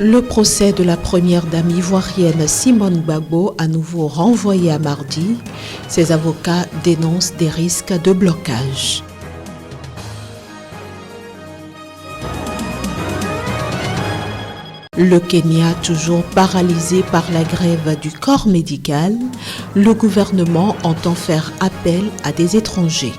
Le procès de la première dame ivoirienne Simone Gbagbo à nouveau renvoyé à mardi. Ses avocats dénoncent des risques de blocage. Le Kenya, toujours paralysé par la grève du corps médical, le gouvernement entend faire appel à des étrangers.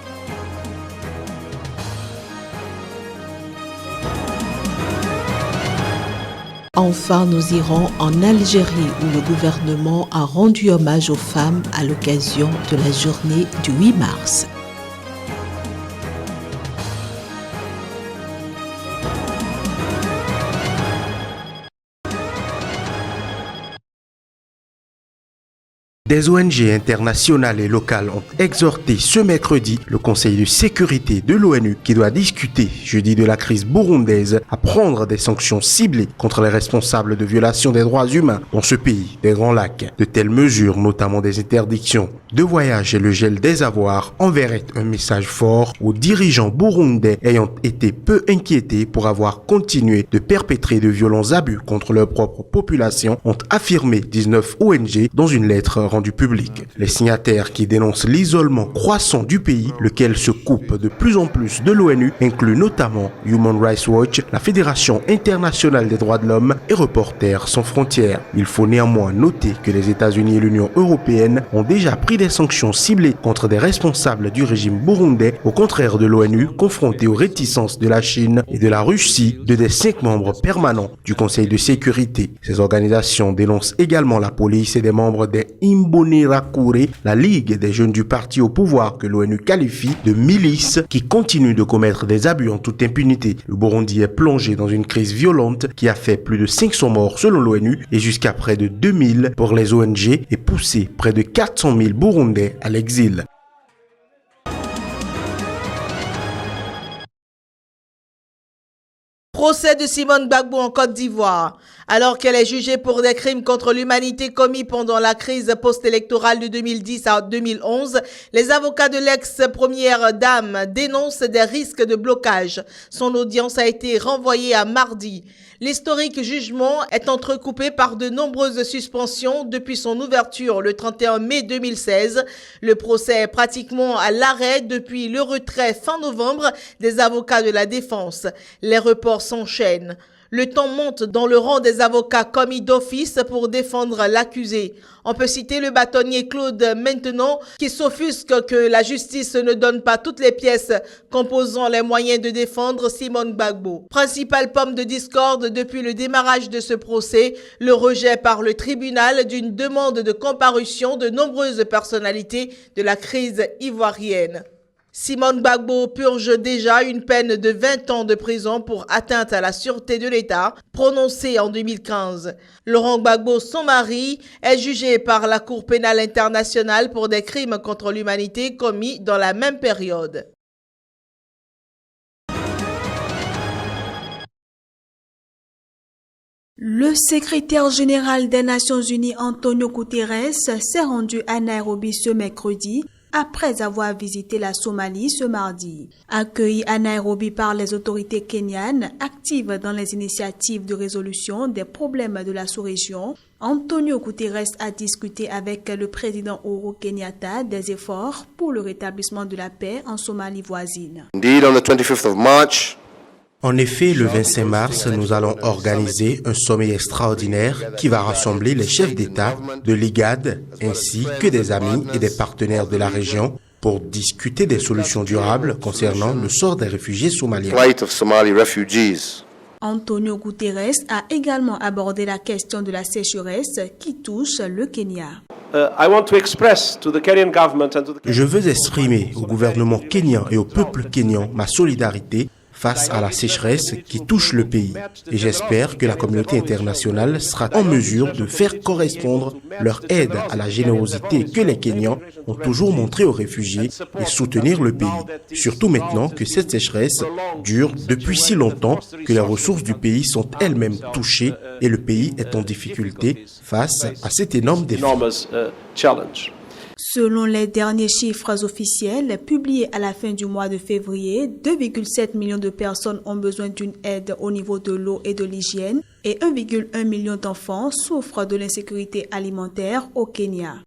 Enfin, nous irons en Algérie où le gouvernement a rendu hommage aux femmes à l'occasion de la journée du 8 mars. Des ONG internationales et locales ont exhorté ce mercredi le Conseil de sécurité de l'ONU qui doit discuter jeudi de la crise burundaise à prendre des sanctions ciblées contre les responsables de violations des droits humains dans ce pays des Grands Lacs. De telles mesures, notamment des interdictions de voyage et le gel des avoirs, enverraient un message fort aux dirigeants burundais ayant été peu inquiétés pour avoir continué de perpétrer de violents abus contre leur propre population, ont affirmé 19 ONG dans une lettre du public. Les signataires qui dénoncent l'isolement croissant du pays, lequel se coupe de plus en plus de l'ONU, incluent notamment Human Rights Watch, la Fédération internationale des droits de l'homme et Reporters sans frontières. Il faut néanmoins noter que les États-Unis et l'Union européenne ont déjà pris des sanctions ciblées contre des responsables du régime burundais, au contraire de l'ONU, confrontés aux réticences de la Chine et de la Russie, des 5 membres permanents du Conseil de sécurité. Ces organisations dénoncent également la police et des membres des Imbonerakure, la Ligue des jeunes du parti au pouvoir que l'ONU qualifie de milice qui continue de commettre des abus en toute impunité. Le Burundi est plongé dans une crise violente qui a fait plus de 500 morts selon l'ONU et jusqu'à près de 2000 pour les ONG et poussé près de 400 000 Burundais à l'exil. Procès de Simone Gbagbo en Côte d'Ivoire. Alors qu'elle est jugée pour des crimes contre l'humanité commis pendant la crise post-électorale de 2010 à 2011, les avocats de l'ex-première dame dénoncent des risques de blocage. Son audience a été renvoyée à mardi. L'historique jugement est entrecoupé par de nombreuses suspensions depuis son ouverture le 31 mai 2016. Le procès est pratiquement à l'arrêt depuis le retrait fin novembre des avocats de la défense. Les reports s'enchaînent. Le temps monte dans le rang des avocats commis d'office pour défendre l'accusé. On peut citer le bâtonnier Claude Maintenant qui s'offusque que la justice ne donne pas toutes les pièces composant les moyens de défendre Simone Gbagbo. Principale pomme de discorde depuis le démarrage de ce procès, le rejet par le tribunal d'une demande de comparution de nombreuses personnalités de la crise ivoirienne. Simone Gbagbo purge déjà une peine de 20 ans de prison pour atteinte à la sûreté de l'État, prononcée en 2015. Laurent Gbagbo, son mari, est jugé par la Cour pénale internationale pour des crimes contre l'humanité commis dans la même période. Le secrétaire général des Nations Unies, Antonio Guterres, s'est rendu à Nairobi ce mercredi après avoir visité la Somalie ce mardi. Accueilli à Nairobi par les autorités kenyanes actives dans les initiatives de résolution des problèmes de la sous-région, Antonio Guterres a discuté avec le président Uhuru Kenyatta des efforts pour le rétablissement de la paix en Somalie voisine. Indeed, on the 25th of March, En effet, le 25 mars, nous allons organiser un sommet extraordinaire qui va rassembler les chefs d'État de l'IGAD ainsi que des amis et des partenaires de la région pour discuter des solutions durables concernant le sort des réfugiés somaliens. plight of Somali refugees. Antonio Guterres a également abordé la question de la sécheresse qui touche le Kenya. Je veux exprimer au gouvernement kenyan et au peuple kenyan ma solidarité face à la sécheresse qui touche le pays. Et j'espère que la communauté internationale sera en mesure de faire correspondre leur aide à la générosité que les Kenyans ont toujours montrée aux réfugiés et soutenir le pays. Surtout maintenant que cette sécheresse dure depuis si longtemps que les ressources du pays sont elles-mêmes touchées et le pays est en difficulté face à cet énorme défi. Selon les derniers chiffres officiels publiés à la fin du mois de février, 2,7 millions de personnes ont besoin d'une aide au niveau de l'eau et de l'hygiène et 1,1 million d'enfants souffrent de l'insécurité alimentaire au Kenya.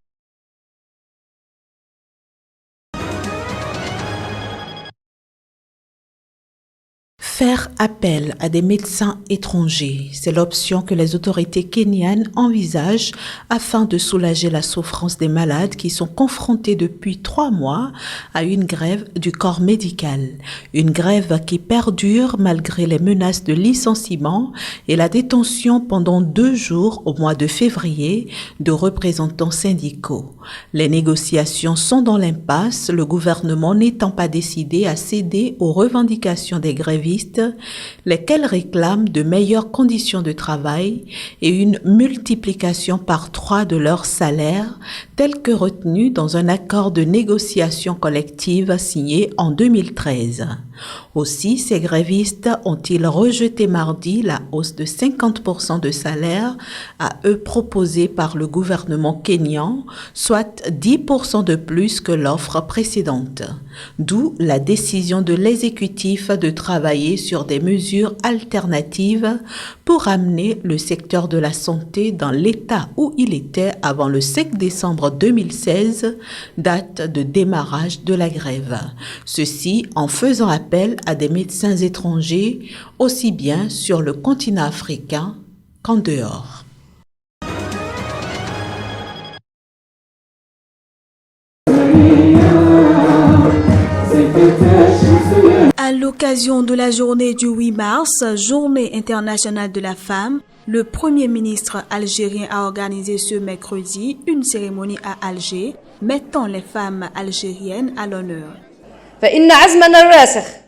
Faire appel à des médecins étrangers, c'est l'option que les autorités kenyanes envisagent afin de soulager la souffrance des malades qui sont confrontés depuis 3 mois à une grève du corps médical. Une grève qui perdure malgré les menaces de licenciement et la détention pendant 2 jours au mois de février de représentants syndicaux. Les négociations sont dans l'impasse, le gouvernement n'étant pas décidé à céder aux revendications des grévistes, lesquels réclament de meilleures conditions de travail et une multiplication par 3 de leurs salaires, tel que retenu dans un accord de négociation collective signé en 2013. Aussi, ces grévistes ont-ils rejeté mardi la hausse de 50% de salaire à eux proposée par le gouvernement kényan, soit 10% de plus que l'offre précédente. D'où la décision de l'exécutif de travailler sur des mesures alternatives pour amener le secteur de la santé dans l'état où il était avant le 5 décembre 2016, date de démarrage de la grève. Ceci en faisant appel à des médecins étrangers, aussi bien sur le continent africain qu'en dehors. À l'occasion de la journée du 8 mars, Journée internationale de la femme, le Premier ministre algérien a organisé ce mercredi une cérémonie à Alger, mettant les femmes algériennes à l'honneur.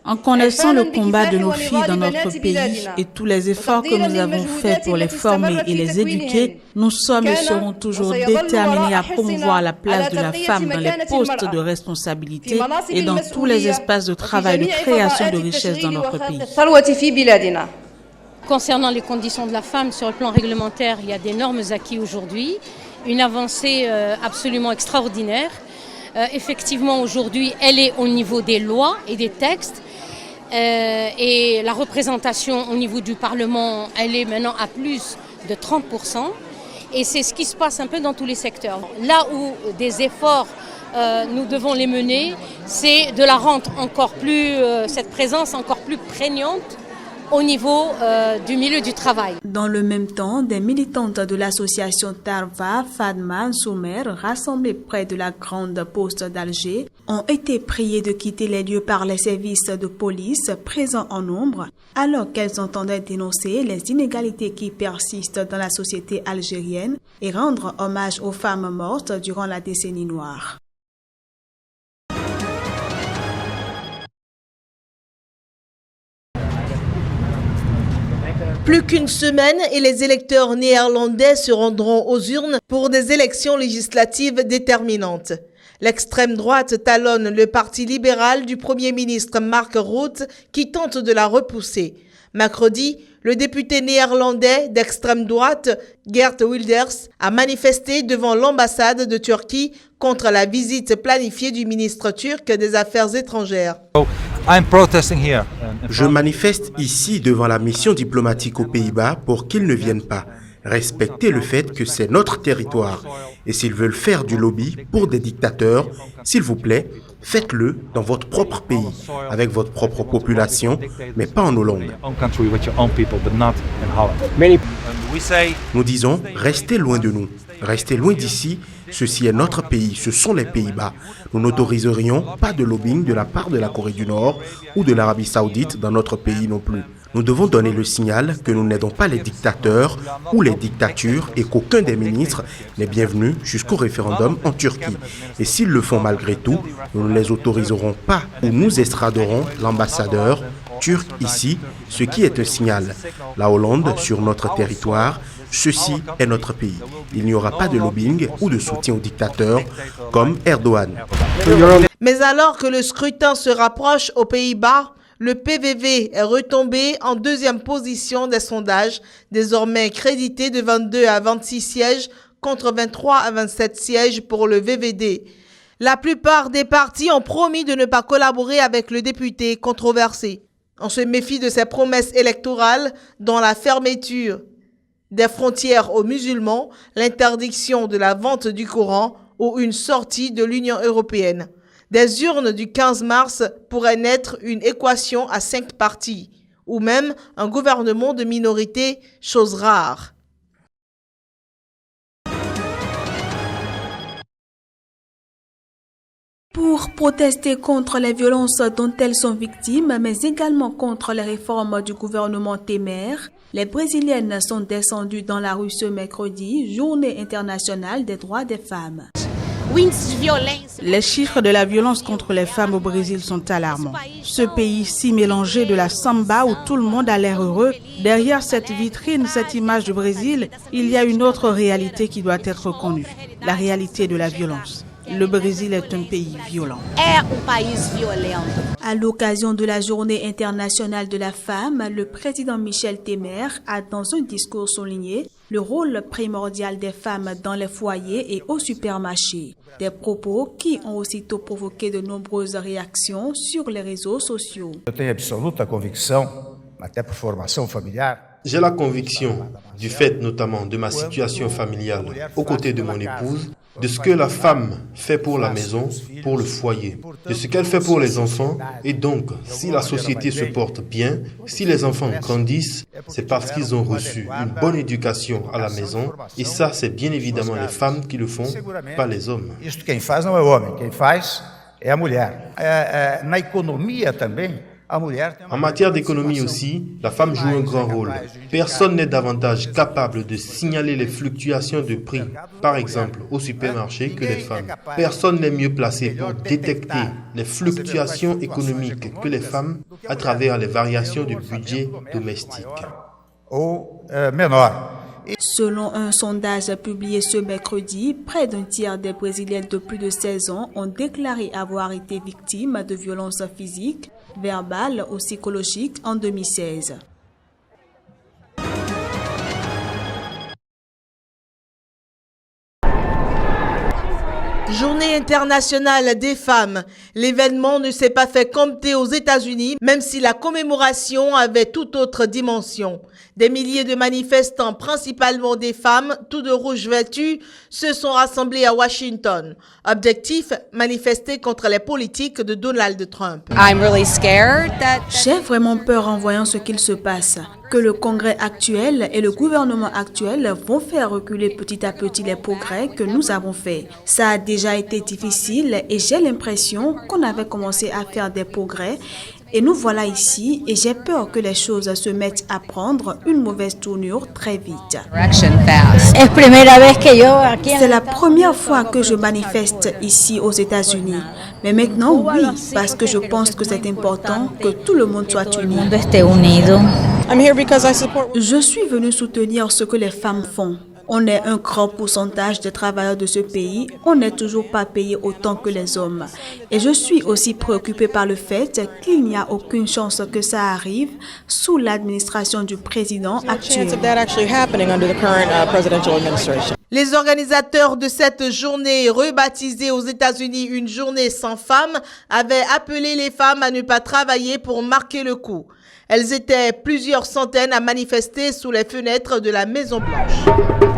En connaissant le combat de nos filles dans notre pays et tous les efforts que nous avons faits pour les former et les éduquer, nous sommes et serons toujours déterminés à promouvoir la place de la femme dans les postes de responsabilité et dans tous les espaces de travail de création de richesses dans notre pays. Concernant les conditions de la femme sur le plan réglementaire, il y a d'énormes acquis aujourd'hui, une avancée absolument extraordinaire. Effectivement, aujourd'hui, elle est au niveau des lois et des textes et la représentation au niveau du Parlement, elle est maintenant à plus de 30%. Et c'est ce qui se passe un peu dans tous les secteurs. Là où des efforts, nous devons les mener, c'est de la rendre encore plus, cette présence encore plus prégnante au niveau du milieu du travail. Dans le même temps, des militantes de l'association Tarva, Fadma, Soumer, rassemblées près de la grande poste d'Alger, ont été priées de quitter les lieux par les services de police présents en nombre, alors qu'elles entendaient dénoncer les inégalités qui persistent dans la société algérienne et rendre hommage aux femmes mortes durant la décennie noire. Plus qu'une semaine et les électeurs néerlandais se rendront aux urnes pour des élections législatives déterminantes. L'extrême droite talonne le parti libéral du Premier ministre Mark Rutte qui tente de la repousser. Mercredi, le député néerlandais d'extrême droite, Geert Wilders, a manifesté devant l'ambassade de Turquie contre la visite planifiée du ministre turc des Affaires étrangères. Je manifeste ici devant la mission diplomatique aux Pays-Bas pour qu'ils ne viennent pas. Respectez le fait que c'est notre territoire. Et s'ils veulent faire du lobby pour des dictateurs, s'il vous plaît, faites-le dans votre propre pays, avec votre propre population, mais pas en Hollande. Nous disons, restez loin de nous, restez loin d'ici, ceci est notre pays, ce sont les Pays-Bas. Nous n'autoriserions pas de lobbying de la part de la Corée du Nord ou de l'Arabie Saoudite dans notre pays non plus. Nous devons donner le signal que nous n'aidons pas les dictateurs ou les dictatures et qu'aucun des ministres n'est bienvenu jusqu'au référendum en Turquie. Et s'ils le font malgré tout, nous ne les autoriserons pas ou nous estraderons l'ambassadeur turc ici, ce qui est un signal. La Hollande sur notre territoire, ceci est notre pays. Il n'y aura pas de lobbying ou de soutien aux dictateurs comme Erdogan. Mais alors que le scrutin se rapproche aux Pays-Bas, le PVV est retombé en deuxième position des sondages, désormais crédité de 22 à 26 sièges contre 23 à 27 sièges pour le VVD. La plupart des partis ont promis de ne pas collaborer avec le député controversé. On se méfie de ses promesses électorales dont la fermeture des frontières aux musulmans, l'interdiction de la vente du Coran ou une sortie de l'Union européenne. Des urnes du 15 mars pourraient naître une équation à 5 partis, ou même un gouvernement de minorité, chose rare. Pour protester contre les violences dont elles sont victimes, mais également contre les réformes du gouvernement Temer, les Brésiliennes sont descendues dans la rue ce mercredi, journée internationale des droits des femmes. Les chiffres de la violence contre les femmes au Brésil sont alarmants. Ce pays si mélangé de la samba où tout le monde a l'air heureux, derrière cette vitrine, cette image du Brésil, il y a une autre réalité qui doit être connue, la réalité de la violence. Le Brésil est un pays violent. À l'occasion de la Journée internationale de la femme, le président Michel Temer a dans un discours souligné le rôle primordial des femmes dans les foyers et au supermarché. Des propos qui ont aussitôt provoqué de nombreuses réactions sur les réseaux sociaux. J'ai la conviction, du fait notamment de ma situation familiale aux côtés de mon épouse, de ce que la femme fait pour la maison, pour le foyer, de ce qu'elle fait pour les enfants. Et donc, si la société se porte bien, si les enfants grandissent, c'est parce qu'ils ont reçu une bonne éducation à la maison. Et ça, c'est bien évidemment les femmes qui le font, pas les hommes. En matière d'économie aussi, la femme joue un grand rôle. Personne n'est davantage capable de signaler les fluctuations de prix, par exemple au supermarché, que les femmes. Personne n'est mieux placé pour détecter les fluctuations économiques que les femmes à travers les variations du budget domestique. Selon un sondage publié ce mercredi, près d'un tiers des Brésiliennes de plus de 16 ans ont déclaré avoir été victimes de violences physiques, verbales ou psychologiques en 2016. Journée internationale des femmes. L'événement ne s'est pas fait compter aux États-Unis, même si la commémoration avait toute autre dimension. Des milliers de manifestants, principalement des femmes, tout de rouge vêtues, se sont rassemblés à Washington. Objectif, manifester contre les politiques de Donald Trump. J'ai vraiment peur en voyant ce qu'il se passe, que le Congrès actuel et le gouvernement actuel vont faire reculer petit à petit les progrès que nous avons faits. Ça a déjà été difficile et j'ai l'impression qu'on avait commencé à faire des progrès. Et nous voilà ici et j'ai peur que les choses se mettent à prendre une mauvaise tournure très vite. C'est la première fois que je manifeste ici aux États-Unis. Mais maintenant, oui, parce que je pense que c'est important que tout le monde soit uni. Je suis venue soutenir ce que les femmes font. On est un grand pourcentage des travailleurs de ce pays. On n'est toujours pas payé autant que les hommes. Et je suis aussi préoccupée par le fait qu'il n'y a aucune chance que ça arrive sous l'administration du président actuel. Les organisateurs de cette journée, rebaptisée aux États-Unis une journée sans femmes, avaient appelé les femmes à ne pas travailler pour marquer le coup. Elles étaient plusieurs centaines à manifester sous les fenêtres de la Maison-Blanche.